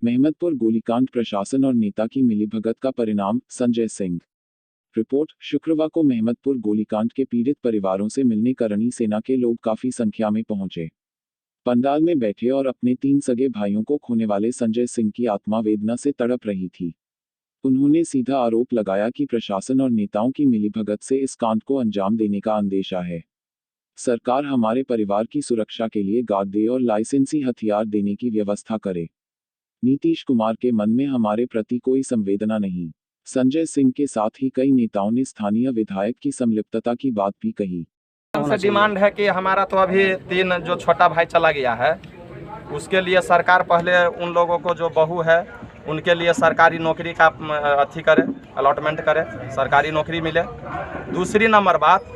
मेहमदपुर गोलीकांड प्रशासन और नेता की मिलीभगत का परिणाम, संजय सिंह। रिपोर्ट। शुक्रवार को मेहमदपुर गोलीकांड के पीड़ित परिवारों से मिलने करणी सेना के लोग काफी संख्या में पहुंचे। पंडाल में बैठे और अपने 3 सगे भाइयों को खोने वाले संजय सिंह की आत्मा वेदना से तड़प रही थी। उन्होंने सीधा आरोप लगाया कि प्रशासन और नेताओं की मिलीभगत से इस कांड को अंजाम देने का अंदेशा है। सरकार हमारे परिवार की सुरक्षा के लिए गार्ड दे और लाइसेंसी हथियार देने की व्यवस्था करे। नीतीश कुमार के मन में हमारे प्रति कोई संवेदना नहीं। संजय सिंह के साथ ही कई नेताओं ने स्थानीय विधायक की संलिप्तता की बात भी कही। हमसे डिमांड है कि हमारा तो अभी 3 जो छोटा भाई चला गया है, उसके लिए सरकार पहले उन लोगों को जो बहू है उनके लिए सरकारी नौकरी का अथी करे, अलॉटमेंट करे, सरकारी नौकरी मिले। दूसरी नंबर बात,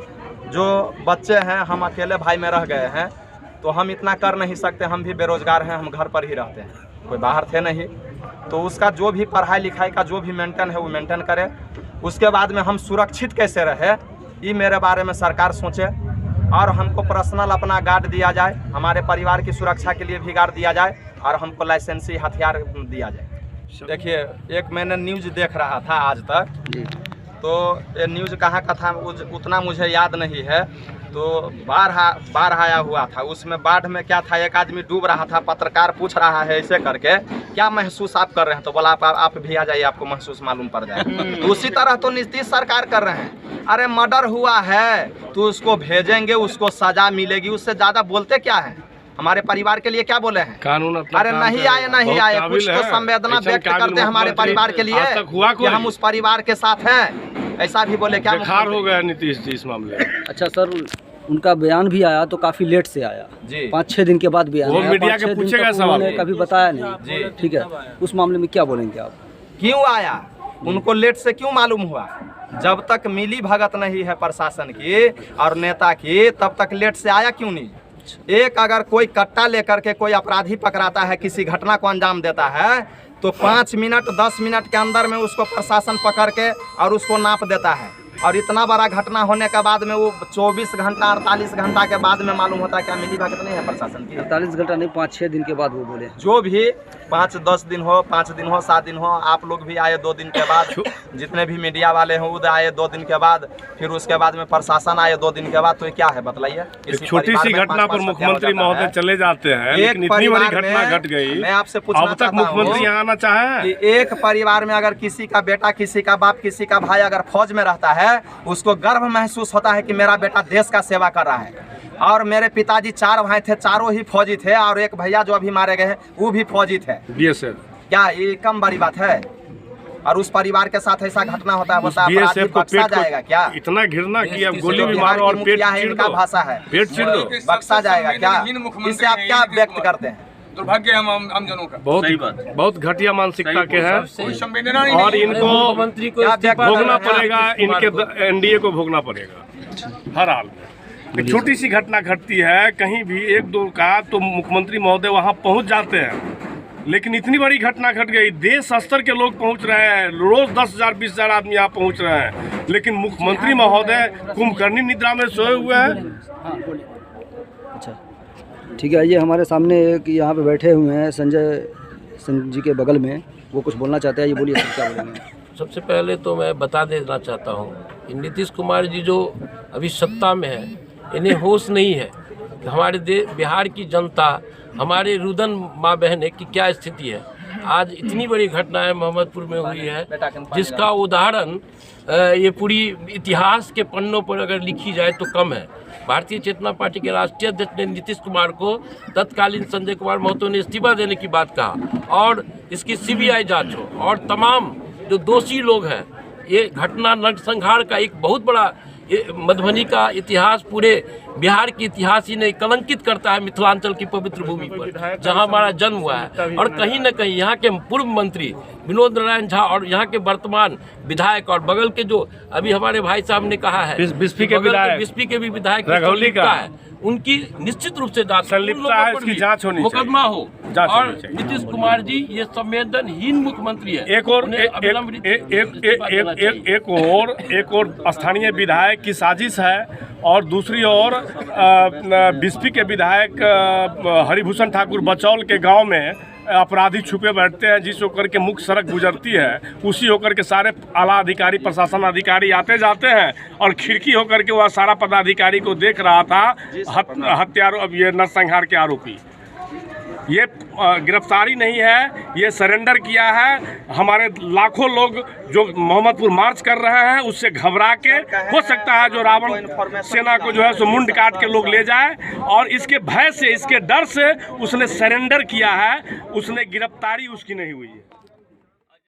जो बच्चे हैं, हम अकेले भाई में रह गए हैं तो हम इतना कर नहीं सकते, हम भी बेरोजगार हैं, हम घर पर ही रहते हैं, कोई बाहर थे नहीं। तो उसका जो भी पढ़ाई लिखाई का जो भी मेंटेन है वो मेंटेन करे। उसके बाद में हम सुरक्षित कैसे रहे, ये मेरे बारे में सरकार सोचे और हमको पर्सनल अपना गार्ड दिया जाए, हमारे परिवार की सुरक्षा के लिए भी गार्ड दिया जाए और हमको लाइसेंसी हथियार दिया जाए। देखिए, एक मैंने न्यूज़ देख रहा था आज तक, तो ये न्यूज़ कहाँ का था उतना मुझे याद नहीं है। तो बाढ़ आया हुआ था, उसमें बाढ़ में क्या था, एक आदमी डूब रहा था, पत्रकार पूछ रहा है ऐसे करके, क्या महसूस आप कर रहे हैं, तो बोला आप भी आ जाइए, आपको महसूस मालूम पड़ जाएगा। तो उसी तरह तो नीतीश सरकार कर रहे हैं। अरे मर्डर हुआ है तो उसको भेजेंगे, उसको सजा मिलेगी, उससे ज़्यादा बोलते क्या है? हमारे परिवार के लिए क्या बोले हैं? कानून अरे नहीं आए कुछ तो संवेदना व्यक्त करते हैं हमारे परिवार के लिए कि हम उस परिवार के साथ हैं, ऐसा भी बोले क्या? बेकार हो गया नीतीश जी इस मामले में। अच्छा सर, उनका बयान भी आया तो काफी लेट से आया जी, 5-6 दिन के बाद बयान आया। मीडिया के पूछेगा सवाल, कभी बताया नहीं। ठीक है, उस मामले में क्या बोलेंगे आप? क्यों आया, उनको लेट से क्यों मालूम हुआ? जब तक मिली भगत नहीं है प्रशासन की और नेता की, तब तक लेट से आया क्यों नहीं? एक अगर कोई कट्टा लेकर के कोई अपराधी पकड़ाता है, किसी घटना को अंजाम देता है, तो 5 मिनट 10 मिनट के अंदर में उसको प्रशासन पकड़ के और उसको नाप देता है। और इतना बड़ा घटना होने के बाद में वो 24 घंटा 48 घंटा के बाद में मालूम होता है क्या मिली भगत नहीं है प्रशासन की? 48 घंटा नहीं, 5-6 दिन के बाद वो बोले। जो भी 5-10 दिन हो, 5 दिन हो, 7 दिन हो, आप लोग भी आए 2 दिन के बाद, जितने भी मीडिया वाले हैं वो आए 2 दिन के बाद, फिर उसके बाद में प्रशासन आए 2 दिन के बाद। तो क्या है बताइए? छोटी सी घटना पर मुख्यमंत्री महोदय चले जाते हैं, लेकिन इतनी बड़ी घटना घट गई। मैं आपसे पूछना चाहता हूं, मुख्यमंत्री यहाँ आना चाहे कि एक परिवार में अगर किसी का बेटा, किसी का बाप, किसी का भाई अगर फौज में रहता है, उसको गर्व महसूस होता है कि मेरा बेटा देश का सेवा कर रहा है। और मेरे पिताजी 4 भाई थे, चारों ही फौजी थे, और एक भैया जो अभी मारे गए हैं वो भी फौजी थे। क्या ये कम बड़ी बात है? और उस परिवार के साथ ऐसा घटना होता है, बख्शा जाएगा क्या? इतना घृणा कि अब गोली भी मारो और पेट है, इनका भाषा है, पेट चीर दो, बख्शा जाएगा क्या? इससे आप क्या व्यक्त करते हैं? दुर्भाग्य हम जनों का बहुत घटिया मानसिकता के हैं और इनको भोगना पड़ेगा, इनके एनडीए को भोगना पड़ेगा हर हाल में। छोटी सी घटना घटती है कहीं भी 1-2 का, तो मुख्यमंत्री महोदय वहां पहुंच जाते हैं, लेकिन इतनी बड़ी घटना घट गई, देश स्तर के लोग पहुंच रहे हैं, रोज 10,000-20,000 आदमी यहाँ पहुंच रहे हैं, लेकिन मुख्यमंत्री महोदय कुंभकर्णी निद्रा में सोए हुए हैं। अच्छा ठीक है, ये हमारे सामने एक यहाँ पे बैठे हुए हैं संजय सिंह जी के बगल में, वो कुछ बोलना चाहते हैं, ये बोलिए क्या बोलेंगे? सबसे पहले तो मैं बता देना चाहता हूँ कि नीतीश कुमार जी जो अभी सत्ता में है, इन्हें होश नहीं है कि हमारे बिहार की जनता, हमारे रुदन माँ बहनें की क्या स्थिति है। आज इतनी बड़ी घटनाएं मोहम्मदपुर में हुई है, जिसका उदाहरण ये पूरी इतिहास के पन्नों पर अगर लिखी जाए तो कम है। भारतीय चेतना पार्टी के राष्ट्रीय अध्यक्ष ने नीतीश कुमार को तत्कालीन संजय कुमार महतो ने इस्तीफा देने की बात कहा और इसकी सीबीआई जांच हो और तमाम जो दोषी लोग हैं, ये घटना नरसंहार का एक बहुत बड़ा मधुबनी का इतिहास, पूरे बिहार के इतिहास ही नहीं कलंकित करता है, मिथिलांचल की पवित्र भूमि पर जहां हमारा जन्म हुआ है। और कहीं न कहीं यहाँ के पूर्व मंत्री विनोद नारायण झा और यहाँ के वर्तमान विधायक और बगल के जो अभी हमारे भाई साहब ने कहा है बिस्फी के भी विधायक है, उनकी निश्चित रूप से जांच होनी, मुकदमा हो और नीतीश कुमार जी ये संवेदनहीन मुख्यमंत्री है। एक और स्थानीय विधायक की साजिश है और दूसरी ओर बिस्फी के विधायक हरिभूषण ठाकुर बचौल के गांव में अपराधी छुपे बैठते हैं, जिस होकर के मुख्य सड़क गुजरती है उसी होकर के सारे आला अधिकारी, प्रशासन अधिकारी आते जाते हैं, और खिड़की होकर के वह सारा पदाधिकारी को देख रहा था हत्यारों, अब ये नरसंहार के आरोपी। ये गिरफ्तारी नहीं है, ये सरेंडर किया है। हमारे लाखों लोग जो मोहम्मदपुर मार्च कर रहे हैं उससे घबरा के, हो सकता है जो रावण सेना को जो है सो मुंड काट के लोग ले जाए, और इसके भय से, इसके डर से उसने सरेंडर किया है, उसने गिरफ्तारी उसकी नहीं हुई है।